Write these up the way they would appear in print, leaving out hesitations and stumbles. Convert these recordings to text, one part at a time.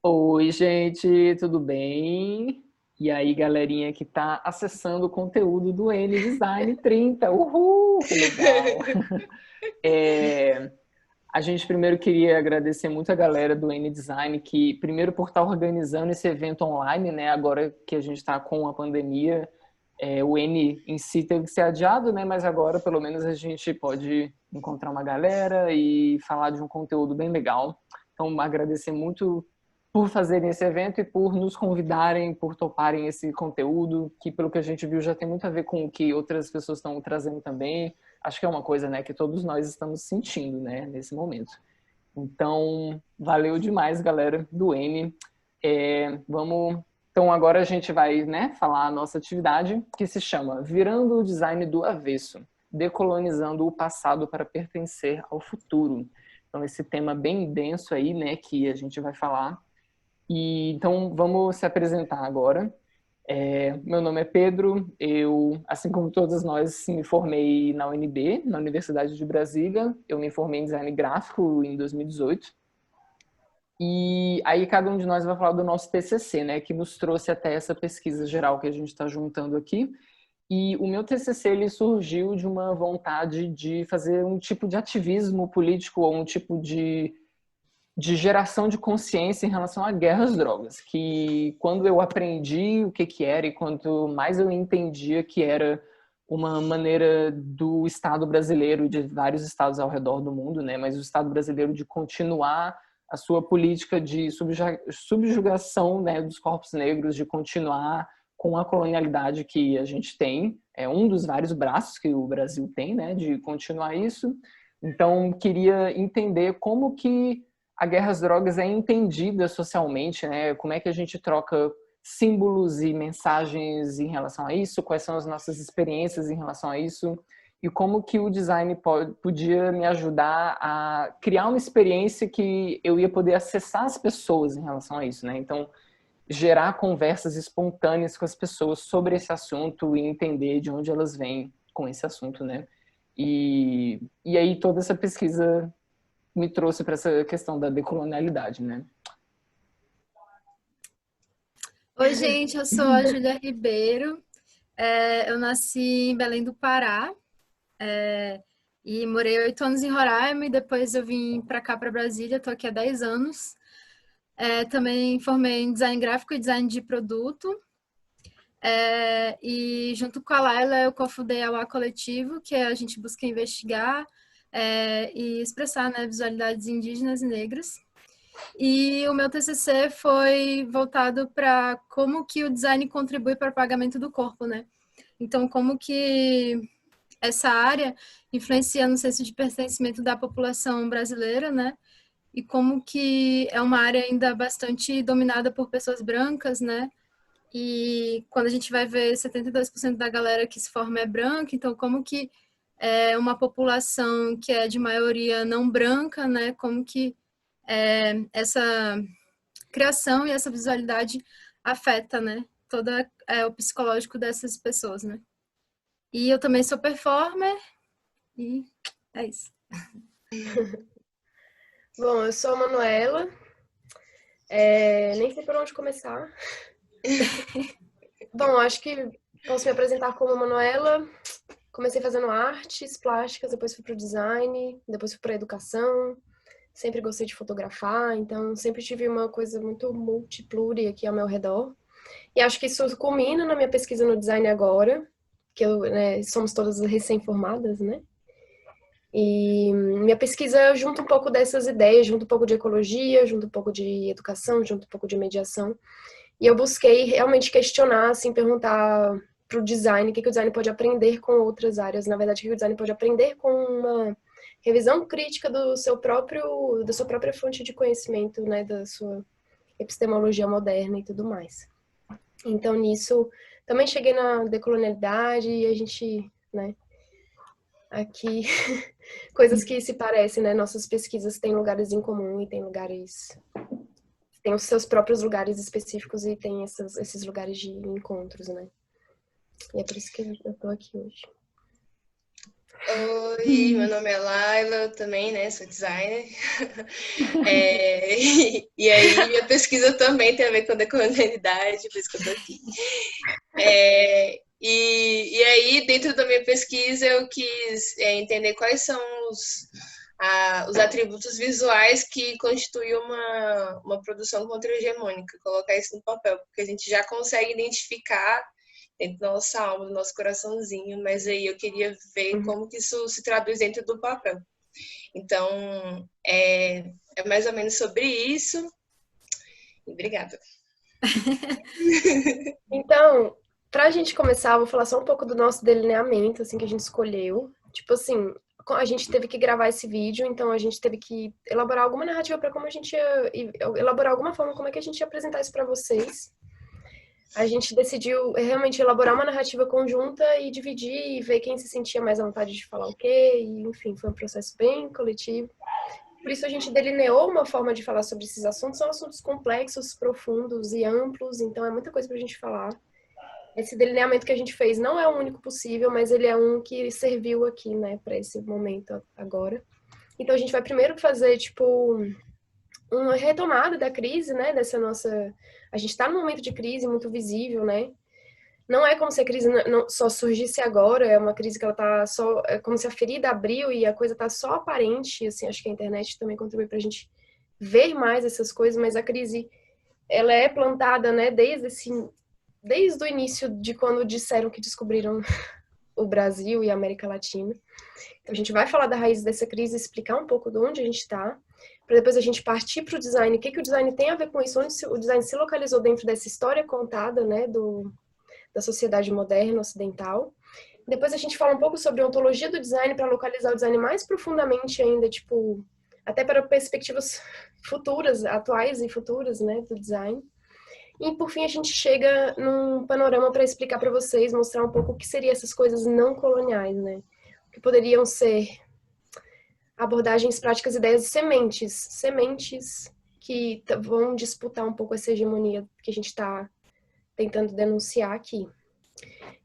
Oi, gente, tudo bem? E aí, galerinha que está acessando o conteúdo do N Design 30. Uhul, que legal! É, a gente primeiro queria agradecer muito a galera do N Design que, primeiro, por estar organizando esse evento online, né? Agora que a gente está com a pandemia, o N em si teve que ser adiado, né? Mas agora, pelo menos, a gente pode encontrar uma galera e falar de um conteúdo bem legal. Então, agradecer muito por fazerem esse evento e por nos convidarem, por toparem esse conteúdo, que pelo que a gente viu já tem muito a ver com o que outras pessoas estão trazendo também. Acho que é uma coisa, né, que todos nós estamos sentindo, né, nesse momento. Então, valeu demais, galera do N. Vamos. Então, agora a gente vai, né, falar a nossa atividade, que se chama Virando o Design do Avesso, decolonizando o passado para pertencer ao futuro. Então, esse tema bem denso aí, né, que a gente vai falar. Então, vamos se apresentar agora. Meu nome é Pedro, eu, assim como todas nós, me formei na UNB, na Universidade de Brasília. Eu me formei em design gráfico em 2018. E aí cada um de nós vai falar do nosso TCC, né, que nos trouxe até essa pesquisa geral que a gente está juntando aqui. E o meu TCC ele surgiu de uma vontade de fazer um tipo de ativismo político ou um tipo de geração de consciência em relação à guerra às drogas, que quando eu aprendi o que era e quanto mais eu entendia que era uma maneira do Estado brasileiro, de vários estados ao redor do mundo, né, mas o Estado brasileiro de continuar a sua política de subjugação, né, dos corpos negros, de continuar com a colonialidade que a gente tem, é um dos vários braços que o Brasil tem, né, de continuar isso. Então, queria entender como que a guerra às drogas é entendida socialmente, né? Como é que a gente troca símbolos e mensagens em relação a isso? Quais são as nossas experiências em relação a isso? E como que o design podia me ajudar a criar uma experiência que eu ia poder acessar as pessoas em relação a isso, né? Então, gerar conversas espontâneas com as pessoas sobre esse assunto e entender de onde elas vêm com esse assunto, né? E aí toda essa pesquisa me trouxe para essa questão da decolonialidade, né? Oi, gente, eu sou a Júlia Ribeiro. Eu nasci em Belém do Pará, e morei 8 anos em Roraima e depois eu vim para cá, para Brasília. Estou aqui há 10 anos. Também formei em design gráfico e design de produto. E junto com a Laila eu cofundei a UA Coletivo, que a gente busca investigar e expressar, né, visualidades indígenas e negras. E o meu TCC foi voltado para como que o design contribui para o pagamento do corpo, né? Então, como que essa área influencia no senso de pertencimento da população brasileira, né? E como que é uma área ainda bastante dominada por pessoas brancas, né? E quando a gente vai ver 72% da galera que se forma é branca, então como que é uma população que é de maioria não branca, né? Como que essa criação e essa visualidade afeta, né? Toda o psicológico dessas pessoas, né? E eu também sou performer e é isso. Bom, eu sou a Manuela, nem sei por onde começar. Bom, acho que posso me apresentar como Manuela. Comecei fazendo artes plásticas, depois fui para o design, depois fui para a educação. Sempre gostei de fotografar, então sempre tive uma coisa muito multipluri aqui ao meu redor. E acho que isso culmina na minha pesquisa no design agora, que somos todas recém-formadas, né? E minha pesquisa junta um pouco dessas ideias, junta um pouco de ecologia, junta um pouco de educação, junta um pouco de mediação. E eu busquei realmente questionar, assim, perguntar para o design o que o design pode aprender com outras áreas. Na verdade, o que o design pode aprender com uma revisão crítica da sua própria fonte de conhecimento, né, da sua epistemologia moderna e tudo mais. Então, nisso, também cheguei na decolonialidade e a gente, né, aqui, coisas que se parecem, né? Nossas pesquisas têm lugares em comum e tem os seus próprios lugares específicos e tem esses lugares de encontros, né? E é por isso que eu tô aqui hoje. Oi, meu nome é Laila, eu também, né? Sou designer. E aí, minha pesquisa também tem a ver com decolonialidade, por isso que eu tô aqui. E aí, dentro da minha pesquisa, eu quis entender quais são os atributos visuais que constituem uma produção contra-hegemônica, colocar isso no papel, porque a gente já consegue identificar dentro da nossa alma, do nosso coraçãozinho, mas aí eu queria ver como que isso se traduz dentro do papel. Então, é mais ou menos sobre isso. Obrigada. Então, pra gente começar, eu vou falar só um pouco do nosso delineamento, assim, que a gente escolheu. Tipo assim, a gente teve que gravar esse vídeo, então a gente teve que elaborar alguma narrativa para como a gente ia elaborar alguma forma como é que a gente ia apresentar isso para vocês. A gente decidiu realmente elaborar uma narrativa conjunta e dividir e ver quem se sentia mais à vontade de falar o quê, e enfim, foi um processo bem coletivo. Por isso a gente delineou uma forma de falar sobre esses assuntos, são assuntos complexos, profundos e amplos, então é muita coisa pra gente falar. Esse delineamento que a gente fez não é o único possível, mas ele é um que serviu aqui, né, para esse momento agora. Então a gente vai primeiro fazer, tipo, uma retomada da crise, né, dessa nossa... A gente está num momento de crise muito visível, né? Não é como se a crise não só surgisse agora, é uma crise que ela tá só... É como se a ferida abriu e a coisa tá só aparente, assim, acho que a internet também contribui pra gente ver mais essas coisas, mas a crise, ela é plantada, né, desde o início de quando disseram que descobriram o Brasil e a América Latina. Então, a gente vai falar da raiz dessa crise, explicar um pouco de onde a gente está, para depois a gente partir para o design, o que o design tem a ver com isso, onde o design se localizou dentro dessa história contada, né, da sociedade moderna ocidental. Depois a gente fala um pouco sobre a ontologia do design para localizar o design mais profundamente ainda, tipo, até para perspectivas futuras, atuais e futuras, né, do design. E por fim a gente chega num panorama para explicar para vocês, mostrar um pouco o que seriam essas coisas não coloniais, né? O que poderiam ser abordagens, práticas, ideias e sementes que vão disputar um pouco essa hegemonia que a gente está tentando denunciar aqui.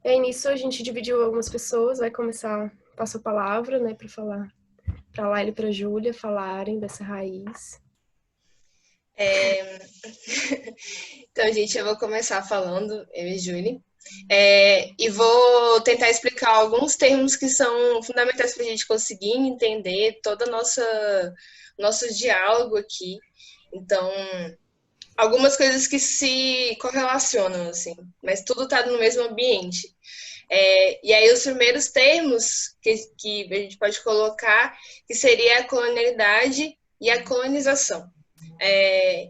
E aí nisso a gente dividiu algumas pessoas, vai começar, passo a palavra, né, para falar, para Laila e para Júlia falarem dessa raiz. Então, gente, eu vou começar falando, eu e Júlia, e vou tentar explicar alguns termos que são fundamentais para a gente conseguir entender todo o nosso diálogo aqui. Então, algumas coisas que se correlacionam, assim, mas tudo está no mesmo ambiente. E aí, os primeiros termos que a gente pode colocar, que seria a colonialidade e a colonização.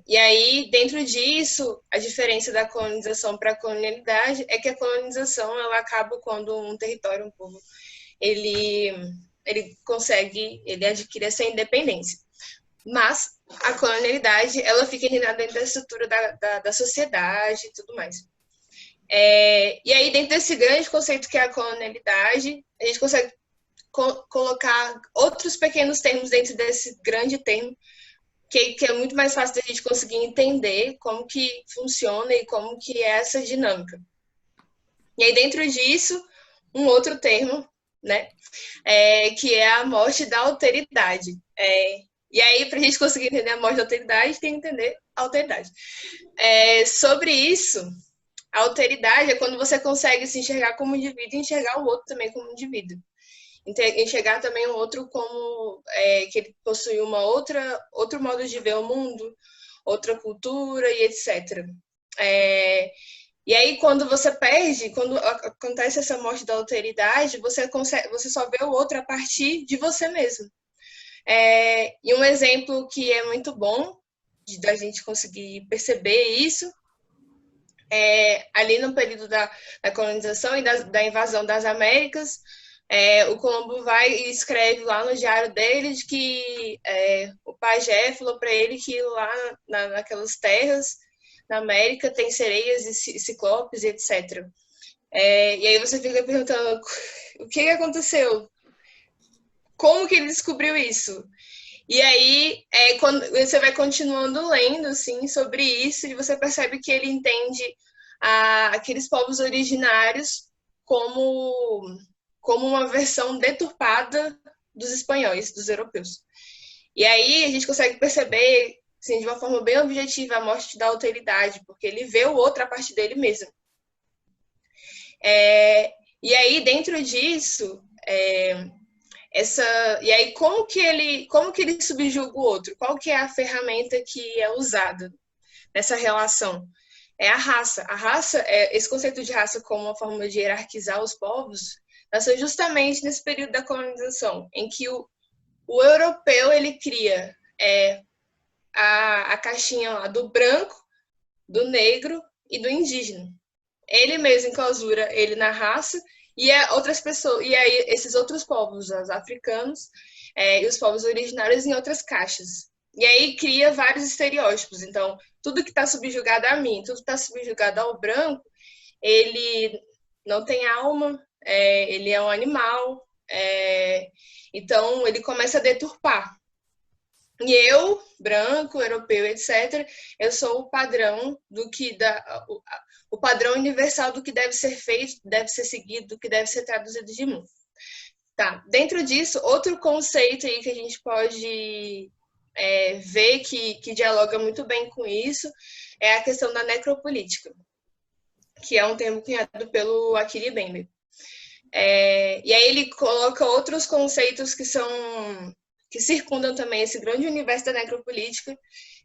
E aí, dentro disso, a diferença da colonização para a colonialidade é que a colonização ela acaba quando um território, um povo, ele adquire essa independência. Mas a colonialidade, ela fica dentro da estrutura da sociedade e tudo mais. E aí, dentro desse grande conceito que é a colonialidade, a gente consegue colocar outros pequenos termos dentro desse grande termo, que é muito mais fácil da gente conseguir entender como que funciona e como que é essa dinâmica. E aí, dentro disso, um outro termo, né, que é a morte da alteridade. E aí, para a gente conseguir entender a morte da alteridade, tem que entender a alteridade. Sobre isso, a alteridade é quando você consegue se enxergar como indivíduo e enxergar o outro também como indivíduo. Enxergar também o outro como que ele possui outro modo de ver o mundo, outra cultura e etc. E aí, quando você perde, quando acontece essa morte da alteridade, você só vê o outro a partir de você mesmo. E um exemplo que é muito bom da gente conseguir perceber isso ali no período da colonização e da invasão das Américas, o Colombo vai e escreve lá no diário dele de que o pajé falou para ele que lá naquelas terras na América tem sereias e ciclopes e etc. E aí você fica perguntando o que aconteceu? Como que ele descobriu isso? E aí, quando você vai continuando lendo assim, sobre isso, e você percebe que ele entende aqueles povos originários como como uma versão deturpada dos espanhóis, dos europeus. E aí a gente consegue perceber, assim, de uma forma bem objetiva, a morte da alteridade, porque ele vê o outro a partir dele mesmo. E aí, dentro disso, e aí como que ele subjuga o outro? Qual que é a ferramenta que é usada nessa relação? É a raça. A raça, esse conceito de raça como uma forma de hierarquizar os povos, nasceu justamente nesse período da colonização, em que o europeu ele cria a caixinha lá do branco, do negro e do indígena. Ele mesmo enclausura ele na raça e outras pessoas, e aí esses outros povos, os africanos e os povos originários em outras caixas. E aí cria vários estereótipos. Então, tudo que está subjugado a mim, tudo que está subjugado ao branco, ele não tem alma, ele é um animal, então ele começa a deturpar. E eu, branco, europeu, etc., eu sou o padrão o padrão universal do que deve ser feito, deve ser seguido, do que deve ser traduzido de mim. Tá. Dentro disso, outro conceito aí que a gente pode ver que dialoga muito bem com isso é a questão da necropolítica, que é um termo cunhado pelo Achille Mbembe. E aí ele coloca outros conceitos que circundam também esse grande universo da necropolítica,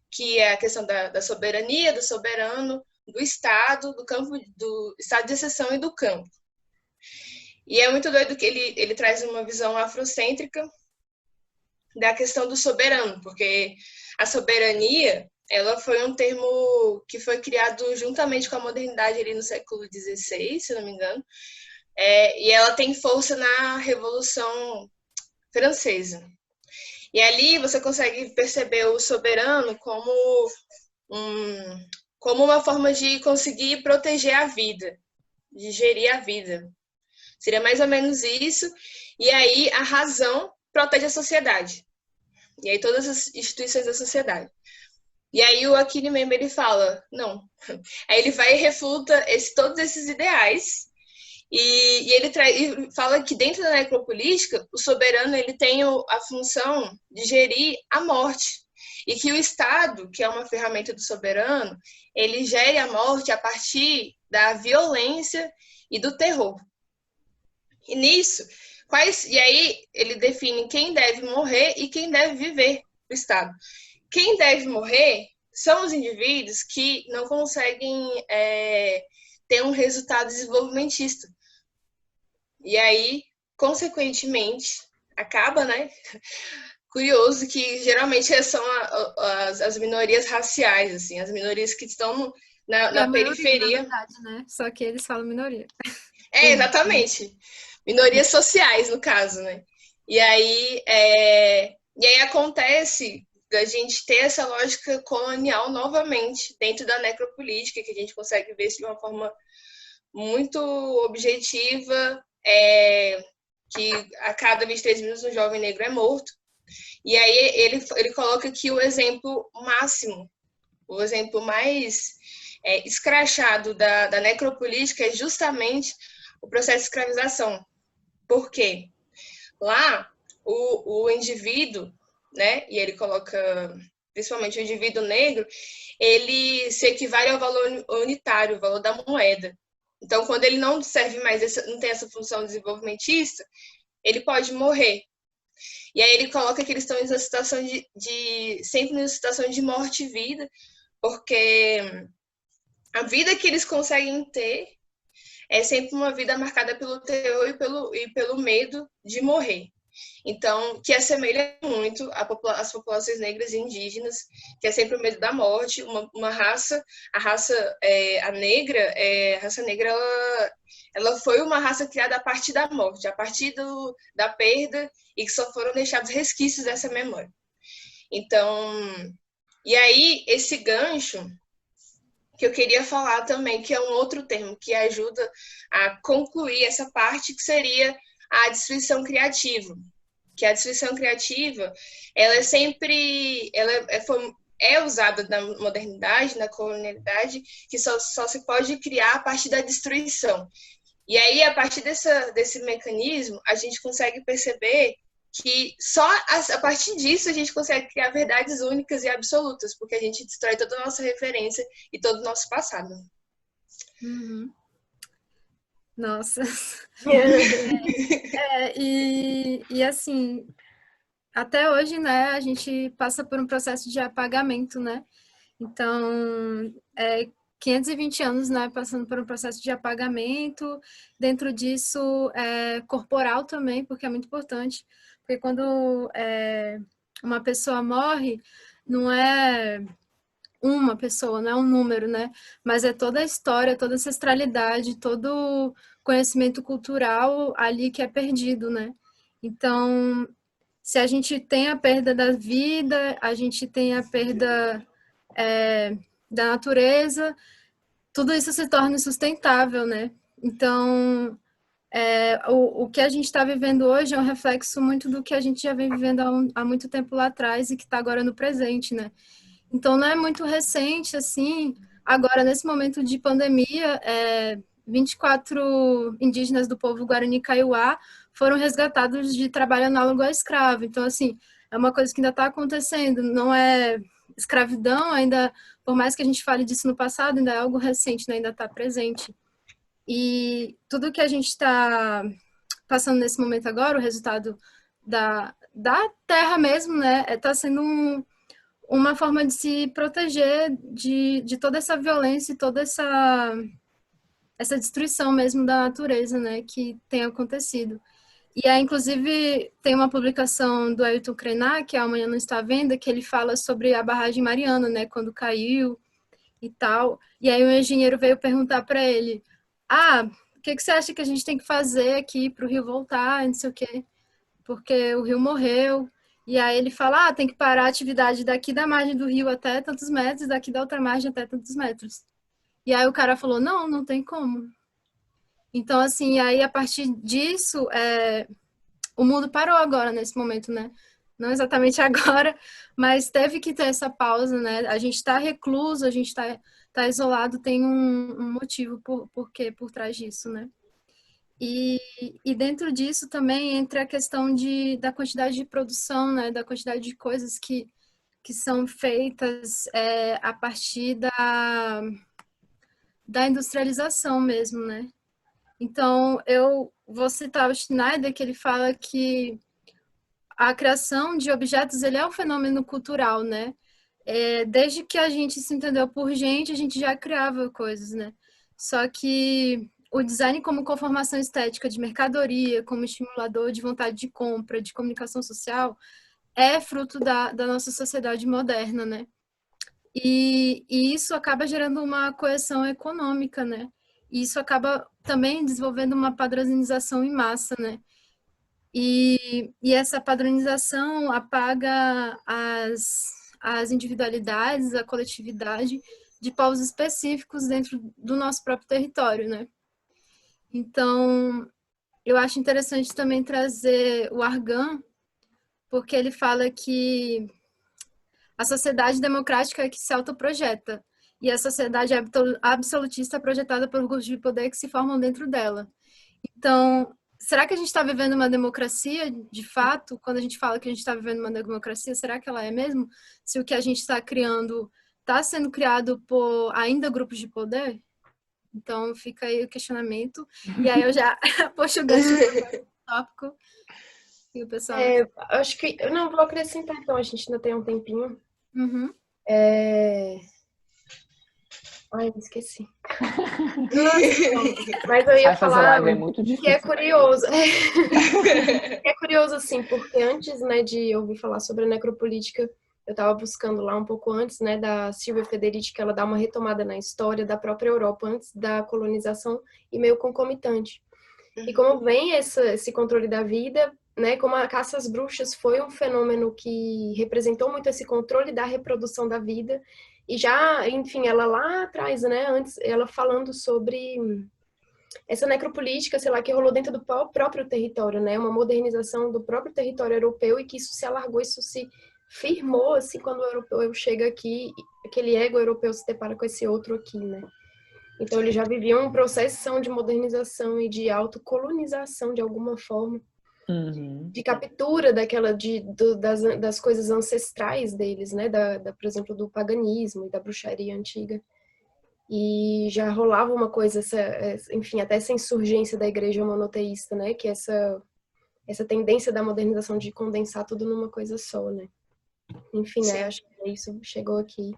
que é a questão da soberania, do soberano, do Estado, do estado de exceção e do campo. E é muito doido que ele traz uma visão afrocêntrica da questão do soberano, porque a soberania, ela foi um termo que foi criado juntamente com a modernidade ali no século XVI, se não me engano, e ela tem força na Revolução Francesa. E ali você consegue perceber o soberano como uma forma de conseguir proteger a vida, de gerir a vida. Seria mais ou menos isso. E aí a razão protege a sociedade. E aí todas as instituições da sociedade. E aí o Achille Mbembe, ele fala, não. Aí ele vai e refuta todos esses ideais. E ele fala que dentro da necropolítica, o soberano ele tem a função de gerir a morte. E que o Estado, que é uma ferramenta do soberano, ele gere a morte a partir da violência e do terror. E nisso, e aí ele define quem deve morrer e quem deve viver no Estado. Quem deve morrer são os indivíduos que não conseguem ter um resultado desenvolvimentista. E aí, consequentemente, acaba, né? Curioso que geralmente são as minorias raciais, assim, as minorias que estão na periferia. Na verdade, né? Só que eles falam minoria. Exatamente. Minorias sociais, no caso, né? E aí acontece da gente ter essa lógica colonial novamente dentro da necropolítica, que a gente consegue ver isso de uma forma muito objetiva, que a cada 23 minutos um jovem negro é morto. E aí ele coloca aqui o exemplo máximo, o exemplo mais escrachado da necropolítica é justamente o processo de escravização. Por quê? Lá, o indivíduo, né, e ele coloca principalmente o indivíduo negro, ele se equivale ao valor unitário, o valor da moeda. Então, quando ele não serve mais, não tem essa função desenvolvimentista, ele pode morrer. E aí ele coloca que eles estão em uma situação sempre em uma situação de morte e vida, porque a vida que eles conseguem ter é sempre uma vida marcada pelo terror e pelo medo de morrer. Então, que assemelha muito as populações negras e indígenas, que é sempre o medo da morte, uma raça, a raça negra, ela foi uma raça criada a partir da morte, a partir da perda, e que só foram deixados resquícios dessa memória. Então, e aí, esse gancho que eu queria falar também, que é um outro termo que ajuda a concluir essa parte, que seria a destruição criativa. Que a destruição criativa, ela é sempre, é usada na modernidade, na colonialidade, que só se pode criar a partir da destruição. E aí, a partir desse mecanismo, a gente consegue perceber que só a partir disso a gente consegue criar verdades únicas e absolutas, porque a gente destrói toda a nossa referência e todo o nosso passado. Uhum. Nossa. Assim, até hoje, né, a gente passa por um processo de apagamento, né? Então, 520 anos, né, passando por um processo de apagamento, dentro disso, corporal também, porque é muito importante, porque quando uma pessoa morre, não é uma pessoa, não é um número, né, mas é toda a história, toda a ancestralidade, todo o conhecimento cultural ali que é perdido, né. Então, se a gente tem a perda da vida, a gente tem a perda da natureza, tudo isso se torna insustentável, né? Então, o que a gente está vivendo hoje é um reflexo muito do que a gente já vem vivendo há muito tempo lá atrás e que está agora no presente, né? Então, não é muito recente, assim, agora, nesse momento de pandemia, 24 indígenas do povo Guarani Kaiowá foram resgatados de trabalho análogo a escravo. Então, assim, é uma coisa que ainda está acontecendo, não é escravidão, ainda, por mais que a gente fale disso no passado, ainda é algo recente, né? Ainda está presente. E tudo que a gente está passando nesse momento agora, o resultado da terra mesmo, né? Está sendo uma forma de se proteger de toda essa violência e toda essa destruição mesmo da natureza, né, que tem acontecido. E aí, inclusive, tem uma publicação do Ailton Krenak, que amanhã não está à venda, que ele fala sobre a barragem Mariana, né, quando caiu e tal. E aí o engenheiro veio perguntar para ele, o que você acha que a gente tem que fazer aqui para o rio voltar, não sei o quê, porque o rio morreu. E aí ele fala, tem que parar a atividade daqui da margem do rio até tantos metros, daqui da outra margem até tantos metros. E aí o cara falou, não tem como. Então, assim, aí a partir disso, o mundo parou agora, nesse momento, né? Não exatamente agora, mas teve que ter essa pausa, né? A gente está recluso, a gente está isolado, tem um motivo por trás disso, né? E dentro disso também entra a questão da quantidade de produção, né? Da quantidade de coisas que são feitas a partir da industrialização mesmo, né? Então, eu vou citar o Schneider, que ele fala que a criação de objetos ele é um fenômeno cultural, né? Desde que a gente se entendeu por gente, a gente já criava coisas, né? Só que o design como conformação estética de mercadoria, como estimulador de vontade de compra, de comunicação social, é fruto da nossa sociedade moderna, né? E isso acaba gerando uma coesão econômica, né? E isso acaba também desenvolvendo uma padronização em massa, né? E essa padronização apaga as individualidades, a coletividade de povos específicos dentro do nosso próprio território, né? Então, eu acho interessante também trazer o Argan, porque ele fala que a sociedade democrática é que se autoprojeta, e a sociedade absolutista é projetada por grupos de poder que se formam dentro dela. Então, será que a gente está vivendo uma democracia, de fato? Quando a gente fala que a gente está vivendo uma democracia, será que ela é mesmo? Se o que a gente está criando está sendo criado por ainda grupos de poder? Então, fica aí o questionamento. E aí eu já puxo o gancho do tópico. E o pessoal... acho que... Eu não vou acrescentar, então. A gente ainda tem um tempinho. Uhum. Ai, me esqueci. Mas eu ia falar que é curioso. Que é curioso, assim, porque antes, né, de ouvir falar sobre a necropolítica, eu estava buscando lá um pouco antes, né, da Silvia Federici, que ela dá uma retomada na história da própria Europa antes da colonização e meio concomitante. E como vem esse controle da vida, né, como a caça às bruxas foi um fenômeno que representou muito esse controle da reprodução da vida, e já, enfim, ela lá atrás, né, antes, ela falando sobre essa necropolítica, sei lá, que rolou dentro do próprio território, né, uma modernização do próprio território europeu, e que isso se alargou, isso se firmou, assim, quando o europeu chega aqui, aquele ego europeu se depara com esse outro aqui, né. Então, eles já viviam um processo de modernização e de autocolonização, de alguma forma, de captura das coisas ancestrais deles, né? Por exemplo, do paganismo e da bruxaria antiga. E já rolava uma coisa, enfim, até essa insurgência da igreja monoteísta, né? Que é essa tendência da modernização de condensar tudo numa coisa só, né? Enfim, né? Acho que isso chegou aqui.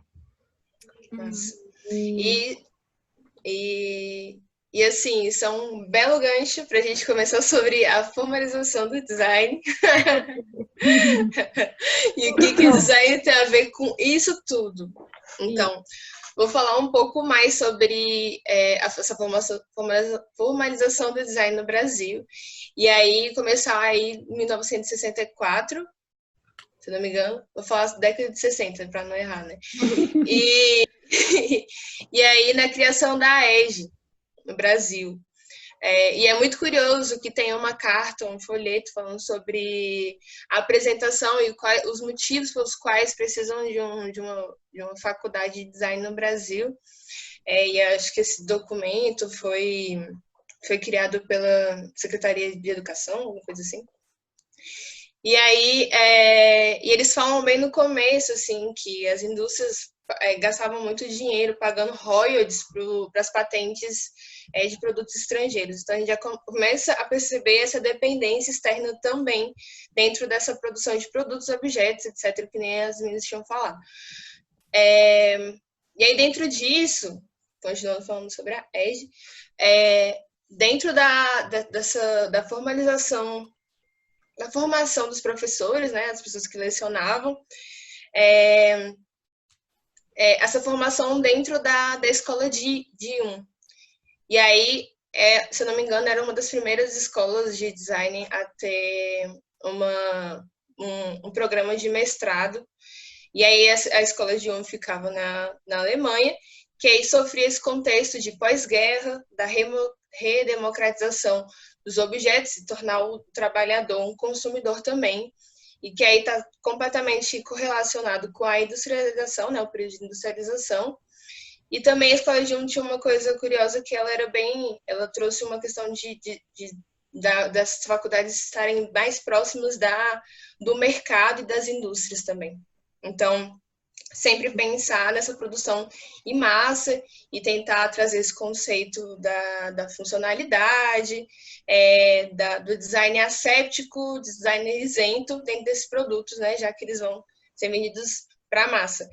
Nossa. E assim, isso é um belo gancho para a gente começar sobre a formalização do design. E o que o design tem a ver com isso tudo. Então, vou falar um pouco mais sobre essa formalização do design no Brasil. E aí, começar aí em 1964, se não me engano, vou falar década de 60, para não errar, né? E aí, na criação da EGE, no Brasil. E é muito curioso que tem uma carta, um folheto falando sobre a apresentação e os motivos pelos quais precisam de uma faculdade de design no Brasil. E acho que esse documento foi criado pela Secretaria de Educação, alguma coisa assim. E aí, e eles falam bem no começo, assim, que as indústrias gastavam muito dinheiro pagando royalties para as patentes de produtos estrangeiros. Então, a gente já começa a perceber essa dependência externa também dentro dessa produção de produtos, objetos, etc., que nem as meninas tinham falado. E aí, dentro disso, continuando falando sobre a EGE, dentro da formalização, da formação dos professores, né, as pessoas que lecionavam, essa formação dentro da escola de I1. E aí, se eu não me engano, era uma das primeiras escolas de design a ter um programa de mestrado. E aí a escola de I1 ficava na Alemanha, que aí sofria esse contexto de pós-guerra, da redemocratização dos objetos e tornar o trabalhador um consumidor também, e que aí está completamente correlacionado com a industrialização, né, o período de industrialização. E também a escola de I1 tinha uma coisa curiosa, que ela trouxe uma questão das faculdades estarem mais próximas do mercado e das indústrias também. Então, sempre pensar nessa produção em massa e tentar trazer esse conceito da funcionalidade, do design asséptico, design isento dentro desses produtos, né, já que eles vão ser vendidos para a massa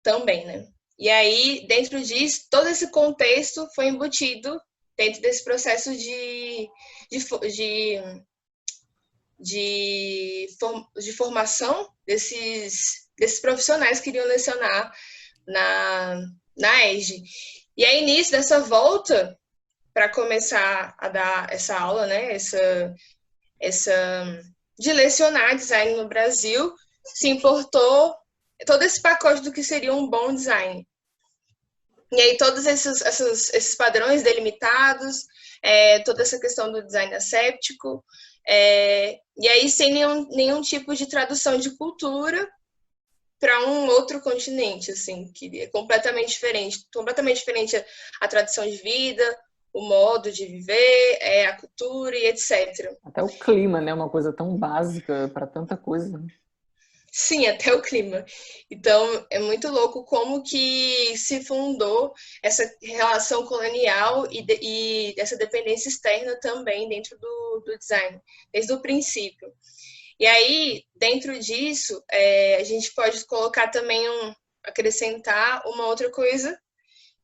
também, né? E aí, dentro disso, todo esse contexto foi embutido dentro desse processo de formação desses profissionais que iriam lecionar na EGE. E aí, início dessa volta, para começar a dar essa aula, né, de lecionar design no Brasil, se importou todo esse pacote do que seria um bom design. E aí, todos esses padrões delimitados, toda essa questão do design asséptico, e aí sem nenhum tipo de tradução de cultura para um outro continente, assim, que é completamente diferente a tradição de vida, o modo de viver, a cultura e etc. Até o clima, né? Uma coisa tão básica para tanta coisa. Sim, até o clima. Então, é muito louco como que se fundou essa relação colonial e essa dependência externa também dentro do design, desde o princípio. E aí, dentro disso, a gente pode colocar também acrescentar uma outra coisa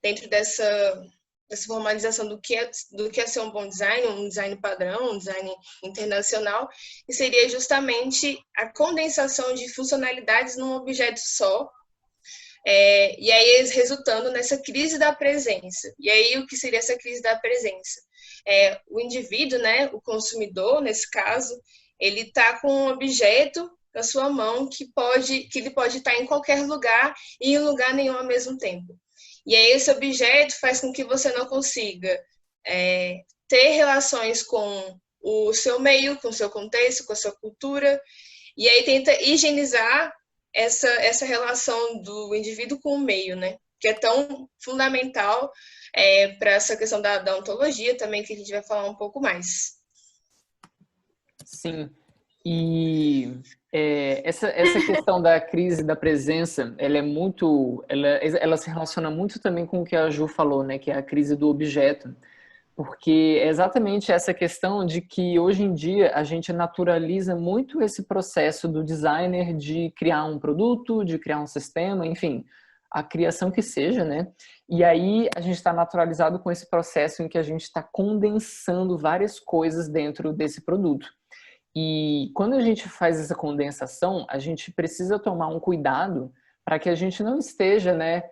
dentro dessa formalização do que é ser um bom design, um design padrão, um design internacional, e seria justamente a condensação de funcionalidades num objeto só, e aí resultando nessa crise da presença. E aí, o que seria essa crise da presença? O indivíduo, né, o consumidor, nesse caso, ele está com um objeto na sua mão que ele pode estar em qualquer lugar e em lugar nenhum ao mesmo tempo. E aí esse objeto faz com que você não consiga ter relações com o seu meio, com o seu contexto, com a sua cultura, e aí tenta higienizar essa relação do indivíduo com o meio, né? que é tão fundamental para essa questão da ontologia também, que a gente vai falar um pouco mais. Sim, e essa questão da crise da presença, ela se relaciona muito também com o que a Ju falou, né, que é a crise do objeto, porque é exatamente essa questão de que hoje em dia a gente naturaliza muito esse processo do designer de criar um produto, de criar um sistema, enfim, a criação que seja, né? E aí a gente está naturalizado com esse processo em que a gente está condensando várias coisas dentro desse produto. E quando a gente faz essa condensação, a gente precisa tomar um cuidado para que a gente não esteja, né,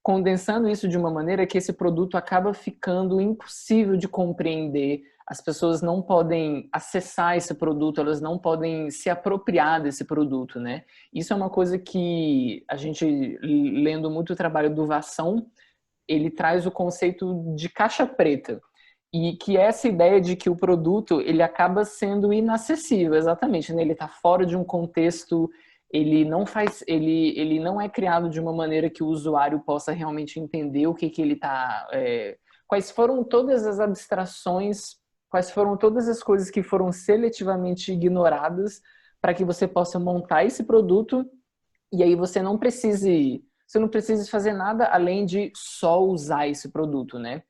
condensando isso de uma maneira que esse produto acaba ficando impossível de compreender. As pessoas não podem acessar esse produto, elas não podem se apropriar desse produto, né? Isso é uma coisa que a gente, lendo muito o trabalho do Vassão, ele traz o conceito de caixa preta. E que essa ideia de que o produto ele acaba sendo inacessível, exatamente, né? Ele está fora de um contexto, ele não é criado de uma maneira que o usuário possa realmente entender o que ele está... quais foram todas as abstrações, quais foram todas as coisas que foram seletivamente ignoradas para que você possa montar esse produto e aí você não precise fazer nada além de só usar esse produto, né?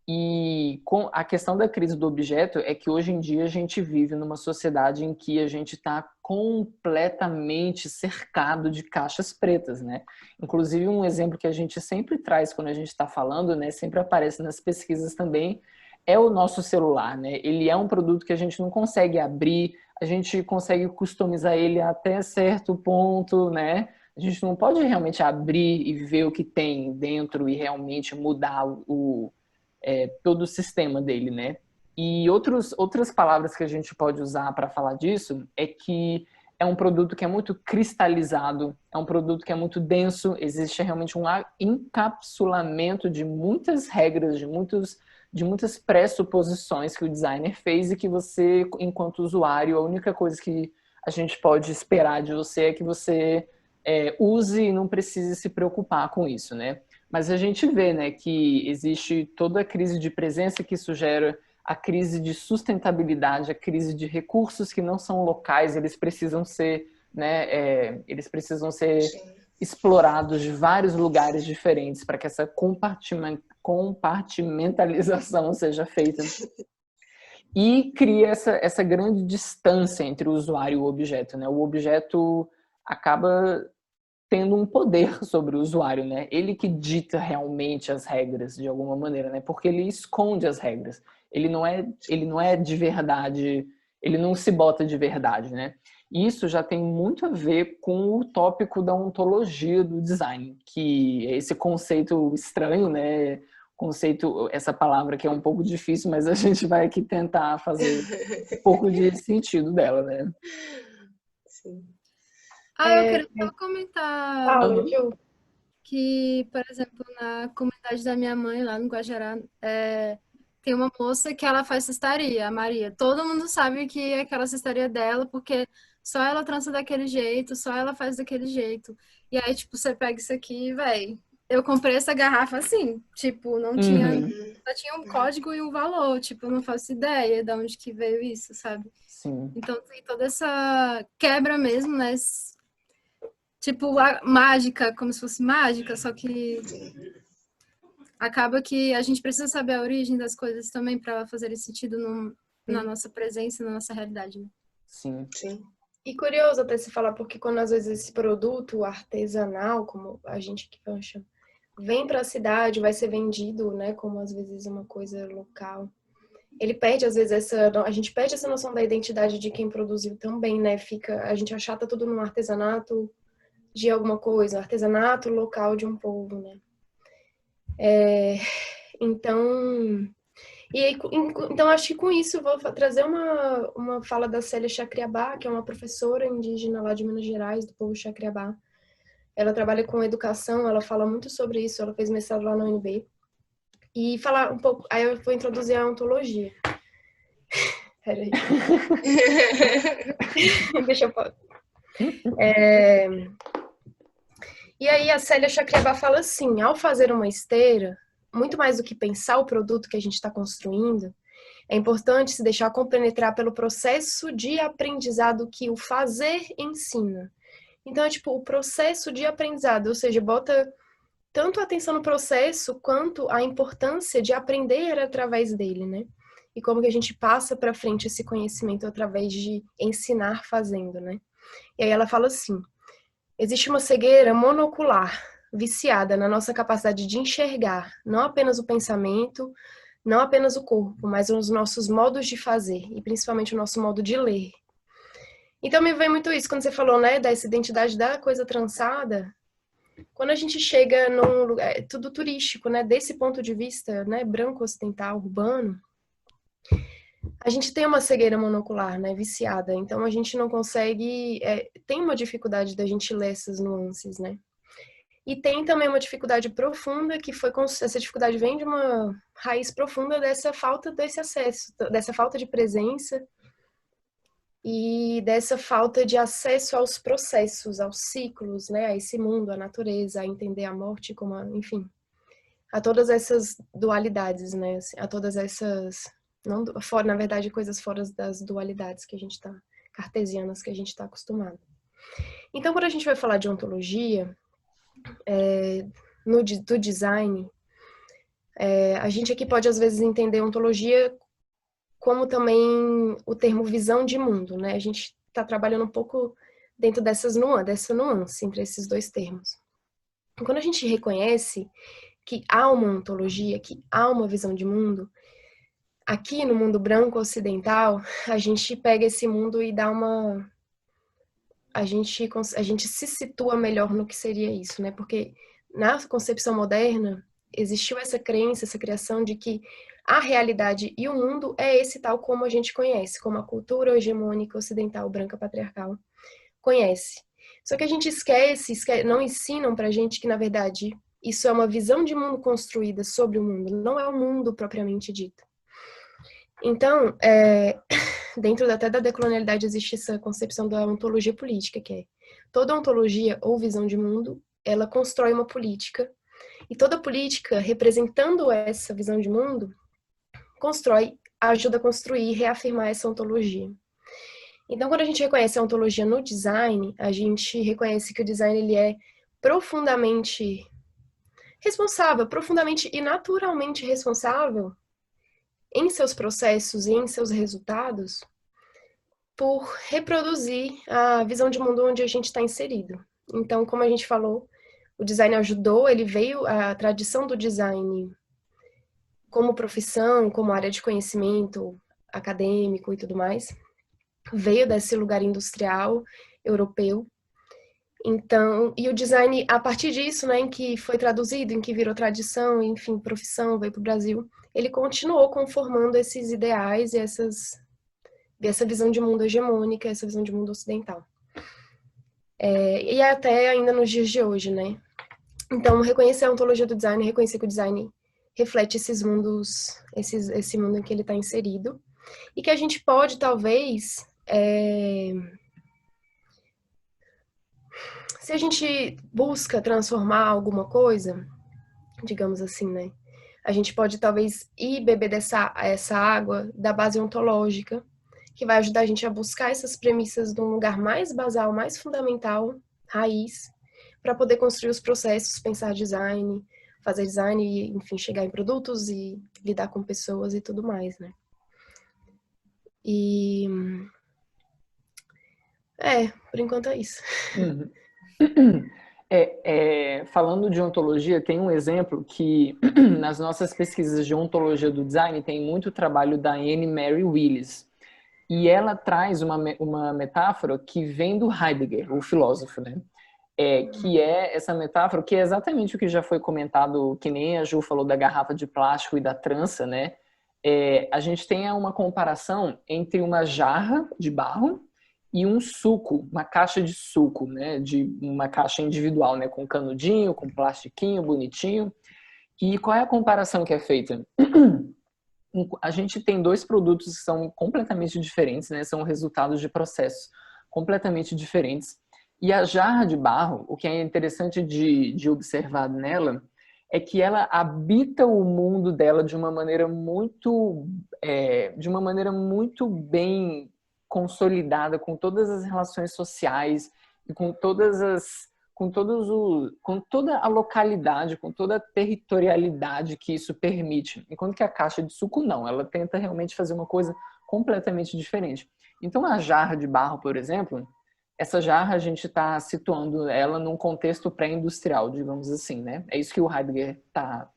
E com a questão da crise do objeto é que hoje em dia a gente vive numa sociedade em que a gente está completamente cercado de caixas pretas, né? Inclusive um exemplo que a gente sempre traz quando a gente está falando, né, sempre aparece nas pesquisas também, é o nosso celular, né? Ele é um produto que a gente não consegue abrir, a gente consegue customizar ele até certo ponto, né? A gente não pode realmente abrir e ver o que tem dentro e realmente mudar todo o sistema dele, né? E outras palavras que a gente pode usar para falar disso é que é um produto que é muito cristalizado, é um produto que é muito denso, existe realmente um encapsulamento de muitas regras, de muitas pressuposições que o designer fez e que você, enquanto usuário, a única coisa que a gente pode esperar de você é que você use e não precise se preocupar com isso, né? Mas a gente vê, né, que existe toda a crise de presença que isso gera, a crise de sustentabilidade, a crise de recursos que não são locais, eles precisam ser, né, explorados de vários lugares diferentes para que essa compartimentalização seja feita. E cria essa grande distância entre o usuário e o objeto, né? O objeto acaba tendo um poder sobre o usuário, né? Ele que dita realmente as regras de alguma maneira, né? Porque ele esconde as regras. Ele não é de verdade, ele não se bota de verdade, né? E isso já tem muito a ver com o tópico da ontologia do design, que é esse conceito estranho, né? Essa palavra que é um pouco difícil, mas a gente vai aqui tentar fazer um pouco de sentido dela, né? Sim. Eu queria só comentar que, por exemplo, na comunidade da minha mãe, lá no Guajará, tem uma moça que ela faz cestaria, a Maria. Todo mundo sabe que é aquela cestaria dela, porque só ela trança daquele jeito, só ela faz daquele jeito. E aí, tipo, você pega isso aqui, véi. Eu comprei essa garrafa assim, tipo, não tinha... Só tinha um código e um valor, tipo, eu não faço ideia de onde que veio isso, sabe? Sim. Então tem toda essa quebra mesmo, né? Tipo, mágica, como se fosse mágica, só que acaba que a gente precisa saber a origem das coisas também para fazer sentido na nossa presença, na nossa realidade, né? Sim. Sim. E curioso até se falar, porque quando às vezes esse produto artesanal, como a gente aqui chama, vem para a cidade, vai ser vendido, né, como às vezes uma coisa local. Ele perde às vezes a gente perde essa noção da identidade de quem produziu também, né? A gente achata tudo num artesanato de alguma coisa, artesanato local de um povo, né? Então acho que com isso eu vou trazer uma fala da Célia Chacriabá, que é uma professora indígena lá de Minas Gerais, do povo Chacriabá. Ela trabalha com educação, ela fala muito sobre isso, ela fez mestrado lá na UNB. E falar um pouco, aí eu vou introduzir a ontologia. Peraí. Deixa eu falar. E aí a Célia Chacriabá fala assim, ao fazer uma esteira, muito mais do que pensar o produto que a gente está construindo, é importante se deixar compenetrar pelo processo de aprendizado que o fazer ensina. Então, é tipo, o processo de aprendizado, ou seja, bota tanto a atenção no processo quanto a importância de aprender através dele, né? E como que a gente passa para frente esse conhecimento através de ensinar fazendo, né? E aí ela fala assim, existe uma cegueira monocular, viciada na nossa capacidade de enxergar não apenas o pensamento, não apenas o corpo, mas os nossos modos de fazer, e principalmente o nosso modo de ler. Então me vem muito isso, quando você falou, né, dessa identidade da coisa trançada, quando a gente chega num lugar, é tudo turístico, né, desse ponto de vista, né, branco, ocidental, urbano, a gente tem uma cegueira monocular, né, viciada, então a gente não consegue, tem uma dificuldade da gente ler essas nuances, né. E tem também uma dificuldade profunda, que foi, essa dificuldade vem de uma raiz profunda dessa falta desse acesso, dessa falta de presença e dessa falta de acesso aos processos, aos ciclos, né, a esse mundo, a natureza, a entender a morte como, enfim, a todas essas dualidades, né, a todas essas, não, na verdade, coisas fora das dualidades que a gente está, cartesianas que a gente está acostumado. Então, quando a gente vai falar de ontologia, do design, a gente aqui pode às vezes entender ontologia como também o termo visão de mundo, né? A gente está trabalhando um pouco dentro dessa nuance entre esses dois termos. Quando a gente reconhece que há uma ontologia, que há uma visão de mundo, aqui no mundo branco ocidental, a gente pega esse mundo e dá uma... A gente se situa melhor no que seria isso, né? Porque na concepção moderna, existiu essa crença, essa criação de que a realidade e o mundo é esse tal como a gente conhece, como a cultura hegemônica ocidental, branca, patriarcal, conhece. Só que a gente esquece, não ensinam pra gente que, na verdade, isso é uma visão de mundo construída sobre o mundo, não é o mundo propriamente dito. Então, dentro até da decolonialidade existe essa concepção da ontologia política, que é toda ontologia ou visão de mundo, ela constrói uma política, e toda política, representando essa visão de mundo, ajuda a construir e reafirmar essa ontologia. Então, quando a gente reconhece a ontologia no design, a gente reconhece que o design ele é profundamente responsável, profundamente e naturalmente responsável em seus processos e em seus resultados por reproduzir a visão de mundo onde a gente está inserido. Então, como a gente falou, o design ajudou, ele veio, a tradição do design como profissão, como área de conhecimento acadêmico e tudo mais, veio desse lugar industrial europeu. Então, e o design, a partir disso, né, em que foi traduzido, em que virou tradição, enfim, profissão, veio para o Brasil, ele continuou conformando esses ideais e essa visão de mundo hegemônica, essa visão de mundo ocidental. E até ainda nos dias de hoje, né? Então, reconhecer a ontologia do design, reconhecer que o design reflete esses mundos, esse mundo em que ele está inserido, e que a gente pode, talvez, se a gente busca transformar alguma coisa, digamos assim, né? A gente pode, talvez, ir beber essa água da base ontológica, que vai ajudar a gente a buscar essas premissas de um lugar mais basal, mais fundamental, raiz, para poder construir os processos, pensar design, fazer design e, enfim, chegar em produtos e lidar com pessoas e tudo mais, né? E... por enquanto é isso. Uhum. Falando de ontologia, tem um exemplo que nas nossas pesquisas de ontologia do design tem muito trabalho da Anne Mary Willis. E ela traz uma metáfora que vem do Heidegger, o filósofo, né? Que é essa metáfora, que é exatamente o que já foi comentado, que nem a Ju falou da garrafa de plástico e da trança, né? A gente tem uma comparação entre uma jarra de barro e um suco, uma caixa de suco, né? De uma caixa individual, né? Com canudinho, com plastiquinho, bonitinho. E qual é a comparação que é feita? A gente tem dois produtos que são completamente diferentes, né? São resultados de processos completamente diferentes. E a jarra de barro, o que é interessante de observar nela, é que ela habita o mundo dela de uma maneira muito bem consolidada, com todas as relações sociais e com toda a localidade, com toda a territorialidade que isso permite. Enquanto que a caixa de suco não, ela tenta realmente fazer uma coisa completamente diferente. Então a jarra de barro, por exemplo, essa jarra a gente está situando ela num contexto pré-industrial, digamos assim, né? É isso que o Heidegger tá